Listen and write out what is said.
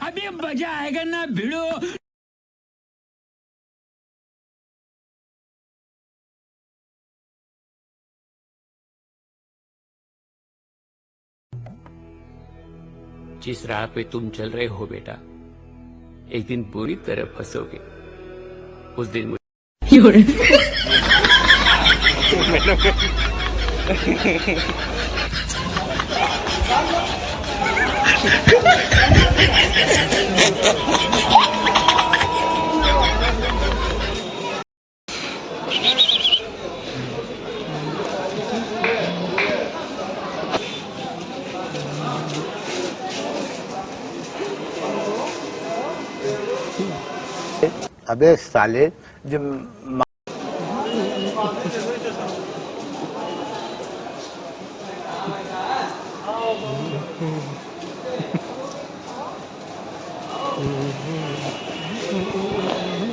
अभी मजा आएगा ना भिड़ो. जिस राह पे तुम चल रहे हो बेटा, एक दिन बुरी तरह फंसोगे. उस दिन अबे साले जो